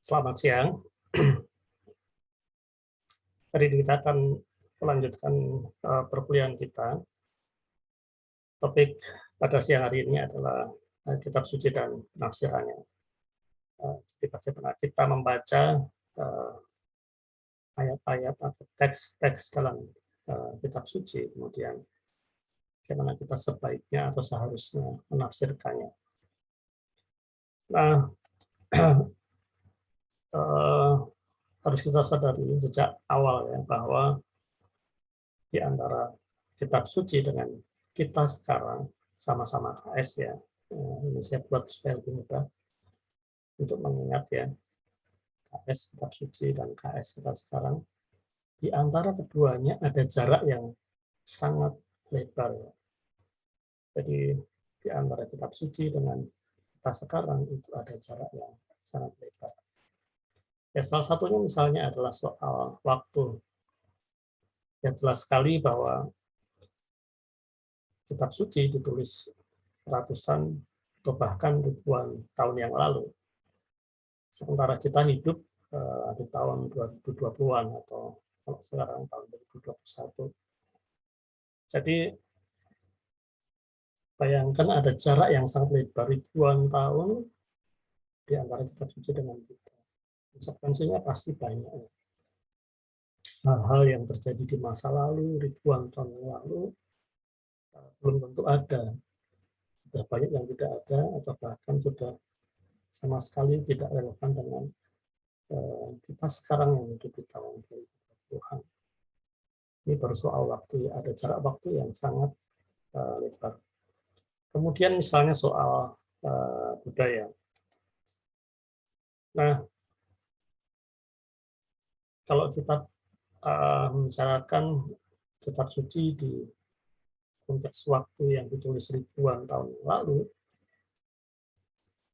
Selamat siang. Tadi kita akan melanjutkan perkuliahan kita. Topik pada siang hari ini adalah kitab suci dan penafsirannya. Jadi bagaimana kita membaca ayat-ayat atau teks-teks dalam kitab suci, kemudian bagaimana kita sebaiknya atau seharusnya menafsirkannya. Nah, eh, harus kita sadari sejak awal ya bahwa di antara kitab suci dengan kita sekarang sama-sama KS ya. Ini saya buat supaya lebih mudah untuk mengingat ya, KS kitab suci dan KS kita sekarang. Di antara keduanya ada jarak yang sangat lebar ya. Jadi di antara kitab suci dengan kita sekarang itu ada jarak yang sangat lebar. Ya, salah satunya misalnya adalah soal waktu. Ya, jelas sekali bahwa kitab suci ditulis ratusan atau bahkan ribuan tahun yang lalu. Sementara kita hidup di tahun 2020-an atau kalau sekarang tahun 2021. Jadi bayangkan ada jarak yang sangat lebar ribuan tahun di antara kitab suci dengan kita. Konsekuensinya pasti banyak. Hal-hal yang terjadi di masa lalu, ribuan tahun yang lalu, belum tentu ada. Sudah banyak yang tidak ada, atau bahkan sudah sama sekali tidak relevan dengan kita sekarang yang hidup di tahun 2020-an. Ini baru soal waktu, ada jarak waktu yang sangat lebar. Kemudian misalnya soal budaya. Nah, kalau kita membicarakan kitab suci di konteks waktu yang ditulis ribuan tahun yang lalu,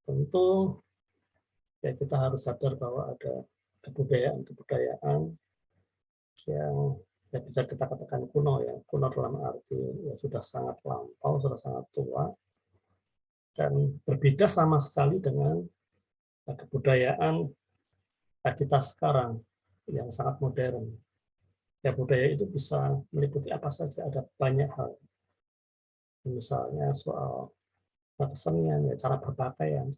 tentu ya kita harus sadar bahwa ada kebudayaan-kebudayaan yang ya bisa kita katakan kuno ya, kuno dalam arti ya sudah sangat lampau, sudah sangat tua, dan berbeda sama sekali dengan kebudayaan kita sekarang yang sangat modern. Ya budaya itu bisa meliputi apa saja, ada banyak hal. Misalnya soal kesenian, ya cara berpakaian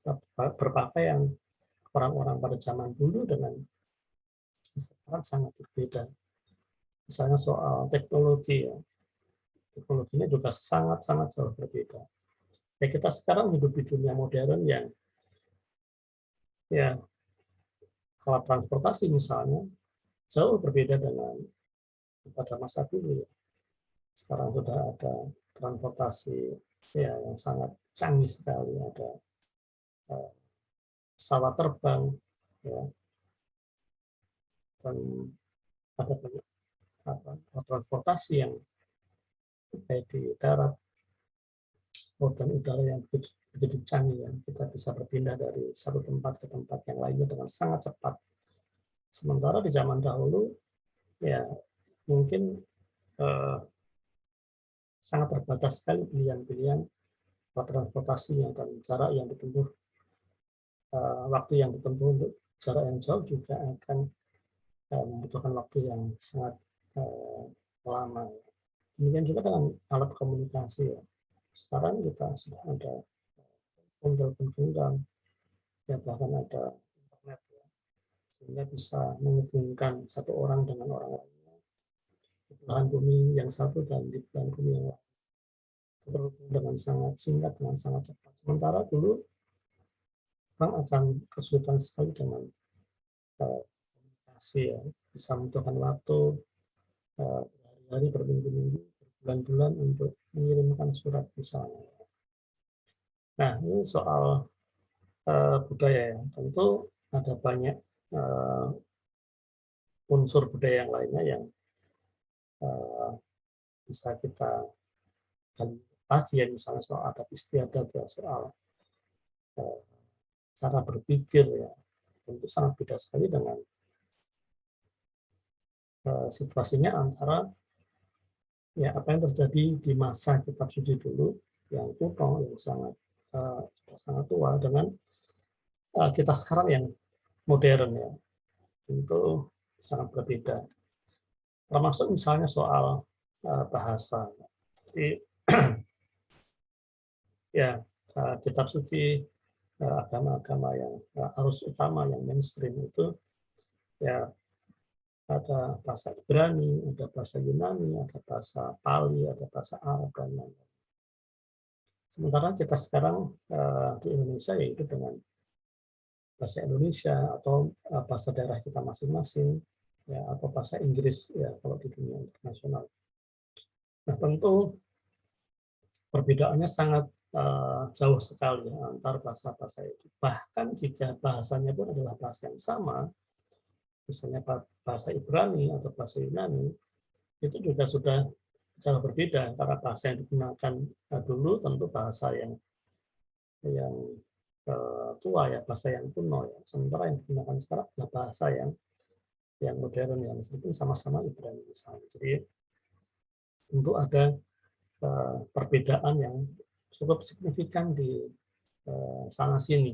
orang-orang pada zaman dulu dengan sekarang sangat berbeda. Misalnya soal teknologi, ya. Teknologinya juga sangat-sangat jauh berbeda. Ya kita sekarang hidup di dunia modern yang ya kalau transportasi misalnya jauh berbeda dengan pada masa dulu ya. Sekarang sudah ada transportasi ya yang sangat canggih sekali, ada pesawat terbang ya, dan ada banyak transportasi yang baik di darat maupun udara yang begitu canggih ya. Kita bisa berpindah dari satu tempat ke tempat yang lainnya dengan sangat cepat. Sementara di zaman dahulu ya mungkin sangat terbatas sekali pilihan-pilihan transportasi yang dan jarak yang ditempuh, waktu yang ditempuh untuk jarak yang jauh juga akan membutuhkan waktu yang sangat lama. Demikian juga dengan alat komunikasi ya. Sekarang kita sudah ada telepon genggam, ya bahkan ada internet ya, sehingga bisa menghubungkan satu orang dengan orang lainnya di belahan bumi yang satu dan di belahan bumi yang lain, terhubung dengan sangat singkat, dengan sangat cepat. Sementara dulu orang akan kesulitan sekali dengan komunikasi ya, bisa membutuhkan waktu hari-hari, berminggu-minggu, berbulan-bulan untuk mengirimkan surat misalnya. Nah, ini soal budaya ya. Tentu ada banyak unsur budaya yang lainnya yang bisa kita lagi ya, misalnya soal adat istiadat ya, soal cara berpikir ya, tentu sangat beda sekali dengan situasinya antara ya apa yang terjadi di masa kitab suci dulu yang kuno, yang sangat sudah sangat tua, dengan kita sekarang yang modern ya, tentu sangat berbeda. Termasuk misalnya soal bahasa. Jadi, ya, kitab suci agama-agama yang arus utama yang mainstream itu ya ada bahasa Ibrani, ada bahasa Yunani, ada bahasa Pali, ada bahasa Arab dan lain-lain. Sementara kita sekarang di Indonesia yaitu dengan bahasa Indonesia atau bahasa daerah kita masing-masing, ya, atau bahasa Inggris ya kalau di dunia internasional. Nah tentu perbedaannya sangat jauh sekali ya, antar bahasa-bahasa itu. Bahkan jika bahasanya pun adalah bahasa yang sama, misalnya bahasa Ibrani atau bahasa Yunani, itu juga sudah jauh berbeda antara bahasa yang digunakan dulu tentu bahasa yang tua ya, bahasa yang kuno ya. Sementara yang digunakan sekarang adalah bahasa yang modern ya, meskipun sama-sama Ibrani misalnya. Jadi tentu ada perbedaan yang cukup signifikan di sana sini.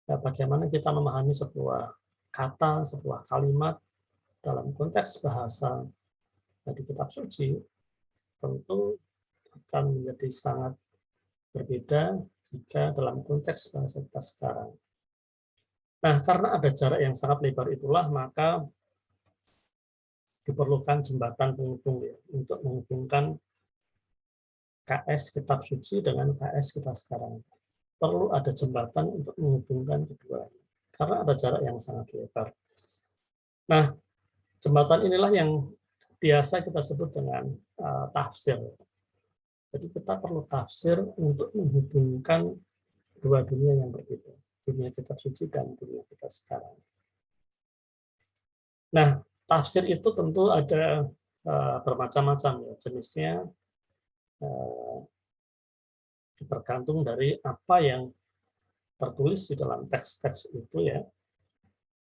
Ya, bagaimana kita memahami sebuah kata, sebuah kalimat dalam konteks bahasa di kitab suci tentu akan menjadi sangat berbeda jika dalam konteks bahasa kita sekarang. Nah, karena ada jarak yang sangat lebar itulah, maka diperlukan jembatan penghubung ya, untuk menghubungkan KS kitab suci dengan KS kita sekarang. Perlu ada jembatan untuk menghubungkan keduanya, karena ada jarak yang sangat lebar. Nah, jembatan inilah yang biasa kita sebut dengan tafsir. Jadi kita perlu tafsir untuk menghubungkan dua dunia yang berbeda, dunia kitab suci dan dunia kita sekarang. Nah, tafsir itu tentu ada bermacam-macam ya jenisnya, tergantung dari apa yang tertulis di dalam teks-teks itu ya.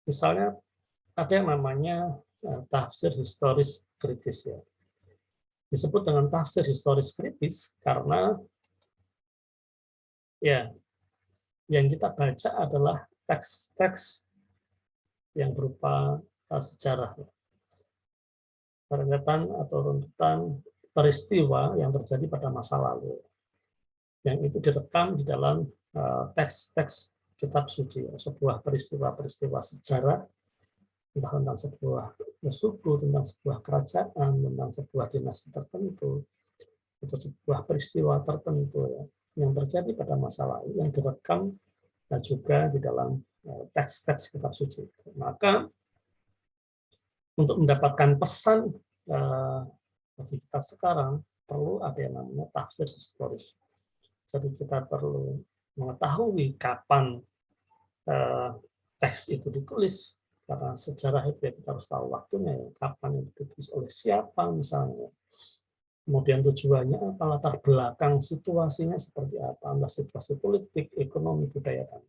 Misalnya ada yang namanya tafsir historis kritis ya. Disebut dengan tafsir historis kritis karena ya yang kita baca adalah teks-teks yang berupa sejarah, rentetan atau runtutan peristiwa yang terjadi pada masa lalu, yang itu direkam di dalam teks-teks kitab suci, sebuah peristiwa-peristiwa sejarah, entah tentang sebuah suku, tentang sebuah kerajaan, tentang sebuah dinasti tertentu, atau sebuah peristiwa tertentu ya, yang terjadi pada masa lalu, yang direkam dan juga di dalam teks-teks kitab suci. Maka untuk mendapatkan pesan bagi kita sekarang, perlu ada yang namanya tafsir historis. Jadi kita perlu mengetahui kapan teks itu ditulis, karena sejarah itu ya kita harus tahu waktunya ya, kapan itu ditulis oleh siapa misalnya. Kemudian tujuannya apa, latar belakang situasinya seperti apa, entah situasi politik, ekonomi, budaya, dan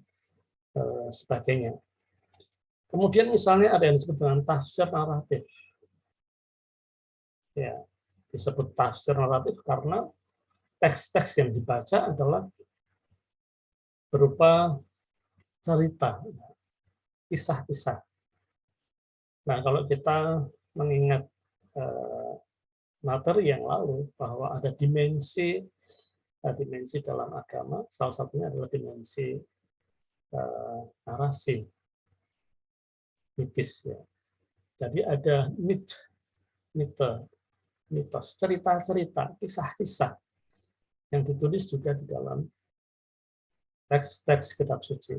sebagainya. Kemudian misalnya ada yang disebut dengan tafsir naratif. Ya, disebut tafsir naratif karena teks-teks yang dibaca adalah berupa cerita, kisah-kisah. Nah, kalau kita mengingat materi yang lalu bahwa ada dimensi dalam agama, salah satunya adalah dimensi narasi, mitis ya. Jadi ada mitos, cerita-cerita, kisah-kisah yang ditulis juga di dalam teks-teks kitab suci.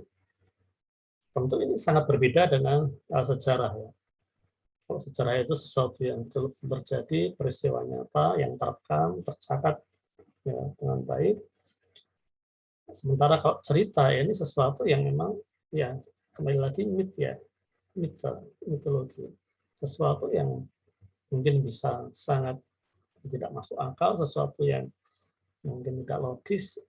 Tentu ini sangat berbeda dengan sejarah ya. Kalau sejarah itu sesuatu yang terjadi, peristiwa nyata yang terekam, tercatat ya, dengan baik. Sementara kalau cerita ya, ini sesuatu yang memang ya kembali lagi mitologi, sesuatu yang mungkin bisa sangat tidak masuk akal, sesuatu yang mungkin tidak logis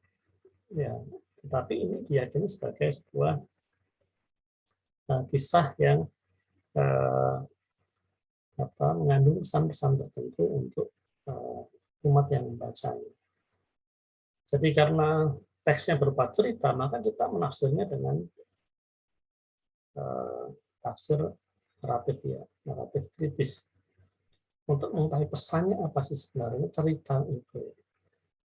ya, tetapi ini diyakini sebagai sebuah kisah yang mengandung pesan-pesan tertentu untuk umat yang membacanya. Jadi karena teksnya berupa cerita, maka kita menafsirnya dengan tafsir naratif ya, naratif kritis. Untuk mengetahui pesannya apa sih sebenarnya cerita itu.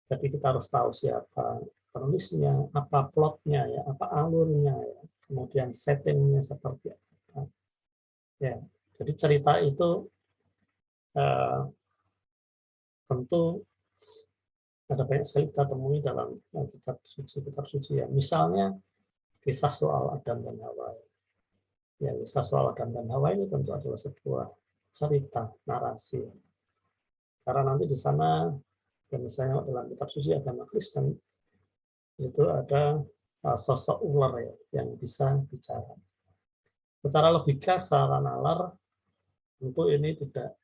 Jadi kita harus tahu siapa penulisnya, apa plotnya ya, apa alurnya ya, kemudian settingnya seperti apa. Ya, jadi cerita itu tentu ada banyak sekali kita temui dalam kitab suci ya. Misalnya kisah soal Adam dan Hawa. Ya, kisah soal Adam dan Hawa ini tentu adalah sebuah cerita, narasi. Karena nanti di sana, dan misalnya dalam kitab suci agama Kristen, itu ada sosok ular ya, yang bisa bicara. Secara logika, secara nalar, tentu ini tidak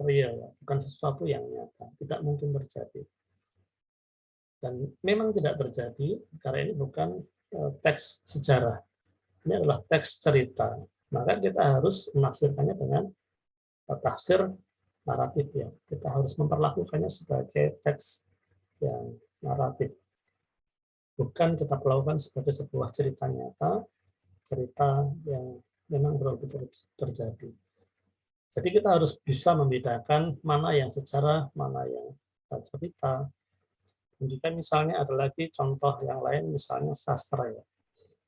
real, ya. Bukan sesuatu yang nyata, tidak mungkin terjadi. Dan memang tidak terjadi, karena ini bukan teks sejarah. Ini adalah teks cerita. Maka kita harus menafsirkannya dengan tafsir naratif ya. Kita harus memperlakukannya sebagai teks yang naratif. Bukan kita perlakukan sebagai sebuah cerita nyata, cerita yang memang betul-betul terjadi. Jadi kita harus bisa membedakan mana yang sejarah, mana yang cerita. Dan juga misalnya ada lagi contoh yang lain, misalnya sastra ya.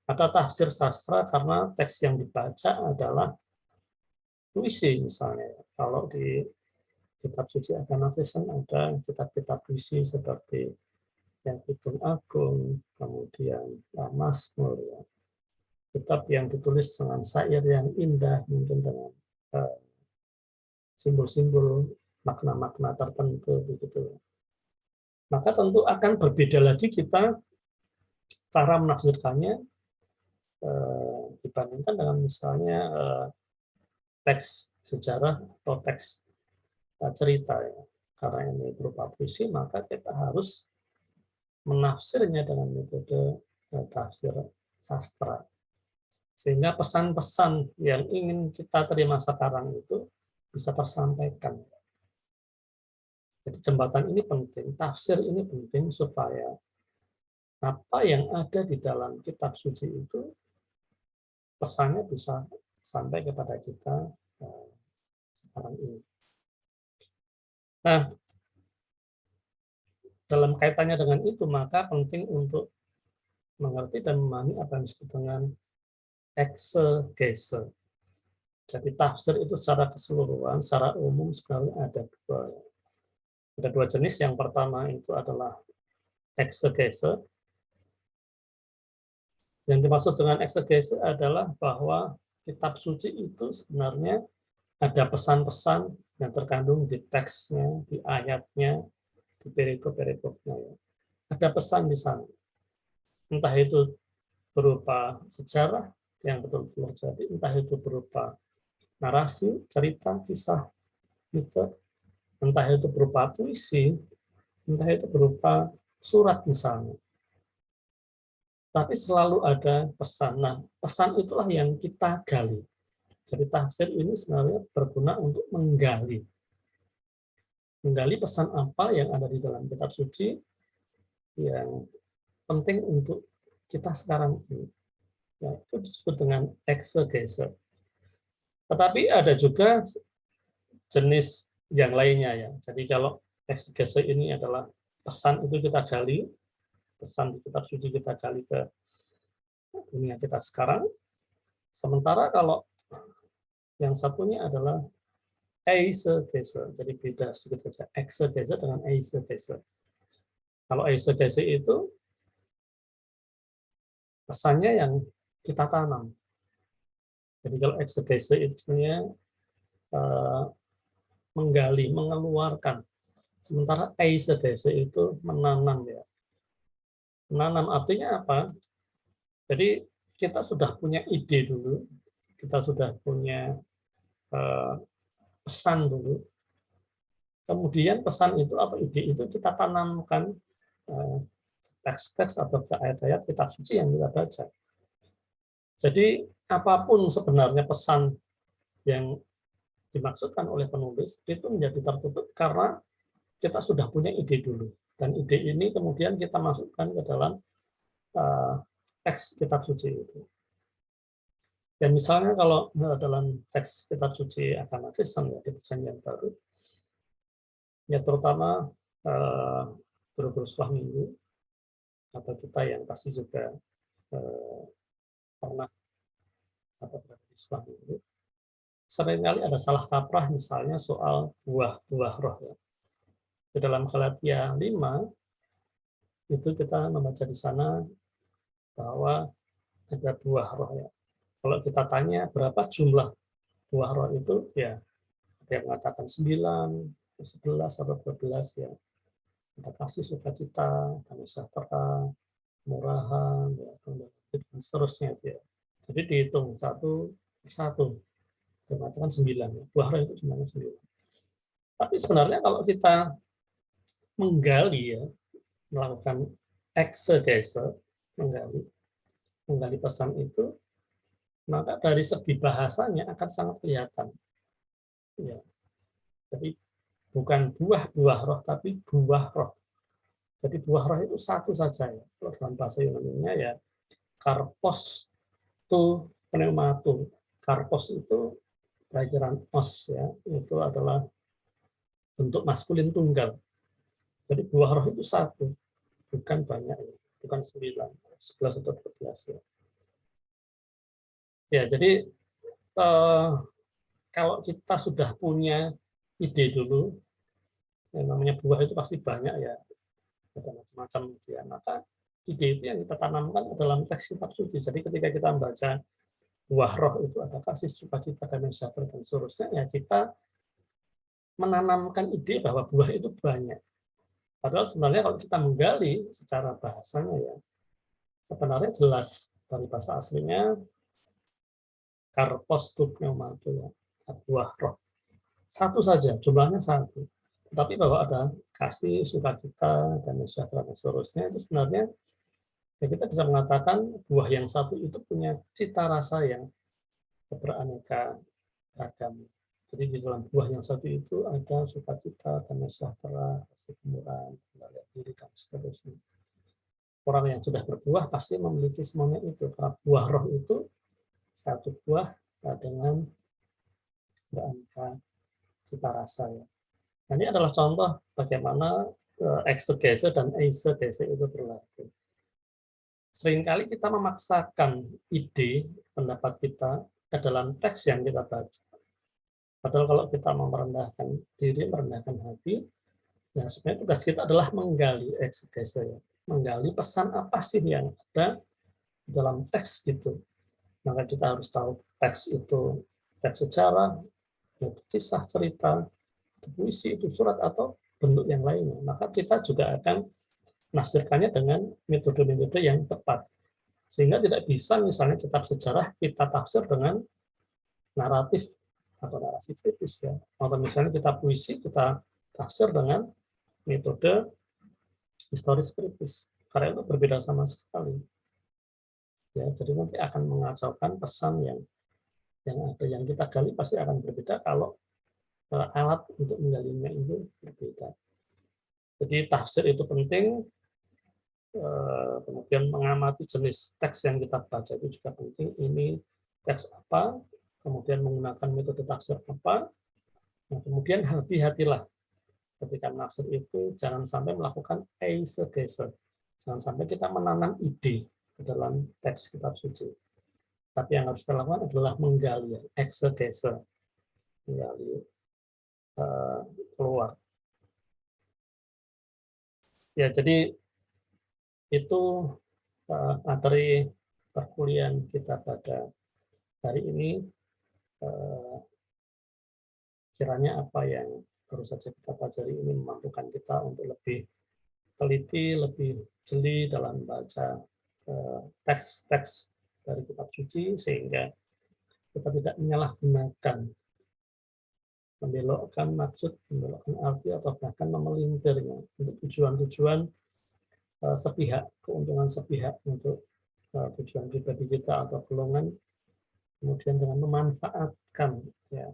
Ada tafsir sastra karena teks yang dibaca adalah puisi misalnya. Kalau di kitab suci agama Kristen ada kitab-kitab puisi seperti yang Kidung Agung, kemudian Mazmur, ya. Kitab yang ditulis dengan syair yang indah, mungkin dengan simbol-simbol makna-makna tertentu begitu. Maka tentu akan berbeda lagi kita cara menafsirkannya dibandingkan dengan misalnya teks sejarah atau teks cerita ya. Karena ini berupa puisi, maka kita harus menafsirnya dengan metode tafsir sastra. Sehingga pesan-pesan yang ingin kita terima sekarang itu bisa tersampaikan. Jadi jembatan ini penting, tafsir ini penting supaya apa yang ada di dalam kitab suci itu pesannya bisa sampai kepada kita sekarang ini. Nah, dalam kaitannya dengan itu, maka penting untuk mengerti dan memahami apa yang disebut dengan eksegese. Jadi tafsir itu secara keseluruhan, secara umum sebenarnya ada dua jenis. Yang pertama itu adalah eksegese. Yang dimaksud dengan eksegese adalah bahwa kitab suci itu sebenarnya ada pesan-pesan yang terkandung di teksnya, di ayatnya, di perikop-perikopnya. Ada pesan di sana. Entah itu berupa sejarah yang betul-betul terjadi, entah itu berupa narasi, cerita, kisah, gitu, entah itu berupa puisi, entah itu berupa surat misalnya. Tapi selalu ada pesan. Nah, pesan itulah yang kita gali. Jadi tafsir ini sebenarnya berguna untuk menggali pesan apa yang ada di dalam kitab suci yang penting untuk kita sekarang ini. Ya, itu disebut dengan eksegese. Tetapi ada juga jenis yang lainnya ya. Jadi kalau eksegese ini adalah pesan itu kita gali, pesan di kitab suci kita gali ke dunia kita sekarang. Sementara kalau yang satunya adalah eisegese, jadi beda sedikit saja eksegese dengan eisegese. Kalau eisegese itu pesannya yang kita tanam. Jadi kalau eksegese itu sebenarnya menggali, mengeluarkan. Sementara eisegese itu menanam ya. Menanam artinya apa? Jadi kita sudah punya ide dulu, kita sudah punya pesan dulu. Kemudian pesan itu atau ide itu kita tanamkan teks-teks atau ayat-ayat kitab suci yang kita baca. Jadi apapun sebenarnya pesan yang dimaksudkan oleh penulis itu menjadi tertutup karena kita sudah punya ide dulu. Dan ide ini kemudian kita masukkan ke dalam teks kitab suci itu. Ya misalnya kalau dalam teks kitab suci agama Kristen ya di Perjanjian Baru, ya terutama guru-guru sekolah minggu atau kita yang pasti juga eh, pernah atau berada di sekolah minggu, seringkali ada salah kaprah misalnya soal buah-buah roh ya. Di dalam Galatia 5 itu kita membaca di sana bahwa ada buah roh ya. Kalau kita tanya berapa jumlah buah roh itu, ya ada yang mengatakan 9, 11 atau 12 ya. Ada kasih, sukacita, damai sejahtera, murahan, ya, dan seterusnya itu ya. Jadi dihitung satu persatu, dia mengatakan 9. Ya. Buah roh itu sebenarnya 9. Tapi sebenarnya kalau kita menggali ya, melakukan eksegese, menggali, menggali pesan itu, maka dari segi bahasanya akan sangat kelihatan. Ya. Jadi bukan buah-buah roh, tapi buah roh. Jadi buah roh itu satu saja ya. Kalau dalam bahasa Yunani-nya ya karpos tu pneumatu. Karpos itu pelajaran os ya, itu adalah bentuk maskulin tunggal. Jadi buah roh itu satu, bukan banyak ya. Bukan 9, 11 atau 12 ya. Ya, jadi kalau kita sudah punya ide dulu, yang namanya buah itu pasti banyak ya, ada macam-macam gitu ya. Maka ide itu yang kita tanamkan dalam teks kitab suci. Jadi ketika kita membaca buah roh itu ada kasih, sukacita, damai sejahtera dan seterusnya, ya kita menanamkan ide bahwa buah itu banyak. Padahal sebenarnya kalau kita menggali secara bahasanya ya, sebenarnya jelas dari bahasa aslinya karpos tu pneumatu ya, buah roh. Satu saja, jumlahnya satu. Tapi bahwa ada kasih, sukacita, damai sejahtera dan seterusnya, itu sebenarnya ya kita bisa mengatakan buah yang satu itu punya cita rasa yang beraneka ragam. Jadi di dalam buah yang satu itu ada sukacita, damai sejahtera, kasih, kemurahan, kendali diri, dan seterusnya. Orang yang sudah berbuah pasti memiliki semuanya itu. Karena buah roh itu satu buah dengan beraneka cita rasa. Ya. Nah, ini adalah contoh bagaimana eksegese dan eisegese itu berlaku. Seringkali kita memaksakan ide, pendapat kita ke dalam teks yang kita baca. Padahal kalau kita mau merendahkan diri, merendahkan hati, ya sebenarnya tugas kita adalah menggali eksegese, ya. Menggali pesan apa sih yang ada dalam teks itu. Maka kita harus tahu teks itu teks sejarah, itu kisah cerita, itu puisi, itu surat, atau bentuk yang lainnya. Maka kita juga akan menafsirkannya dengan metode-metode yang tepat. Sehingga tidak bisa misalnya kitab sejarah kita tafsir dengan naratif atau narasi kritis ya. Atau misalnya kita puisi kita tafsir dengan metode historis kritis. Karena itu berbeda sama sekali. Ya, jadi nanti akan mengacaukan pesan yang ada yang kita gali pasti akan berbeda kalau alat untuk menggalinya itu berbeda. Jadi tafsir itu penting, kemudian mengamati jenis teks yang kita baca itu juga penting. Ini teks apa, kemudian menggunakan metode tafsir apa, nah, kemudian hati-hatilah ketika menafsir itu, jangan sampai melakukan eisegese, jangan sampai kita menanam ide ke dalam teks kitab suci. Tapi yang harus kita lakukan adalah menggali, eksegese, menggali keluar. Ya, jadi itu materi perkuliahan kita pada hari ini. Kiranya apa yang baru saja kita pelajari ini memampukan kita untuk lebih teliti, lebih jeli dalam membaca teks-teks dari kitab suci, sehingga kita tidak menyalahgunakan, membelokkan maksud, membelokkan arti, atau bahkan memelintirnya untuk tujuan-tujuan sepihak, keuntungan sepihak untuk tujuan pribadi kita atau golongan, kemudian dengan memanfaatkan, ya,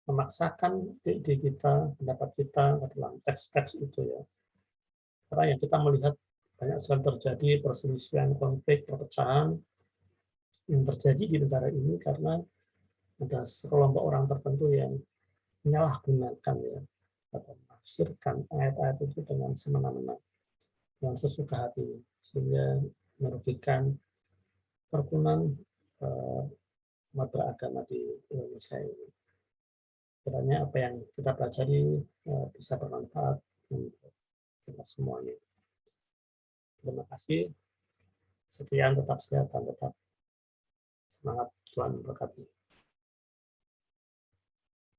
memaksakan ide kita, pendapat kita ke dalam teks-teks itu ya. Karena yang kita melihat banyak sekali terjadi perselisihan, konflik, perpecahan yang terjadi di negara ini karena ada sekelompok orang tertentu yang menyalahgunakan ya atau menafsirkan ayat-ayat itu dengan semena-mena, dengan sesuka hati, sehingga merugikan kerukunan umat beragama di Indonesia ini. Kiranya apa yang kita pelajari bisa bermanfaat untuk kita semuanya. Terima kasih. Sekian, tetap sehat dan tetap semangat. Tuhan memberkati.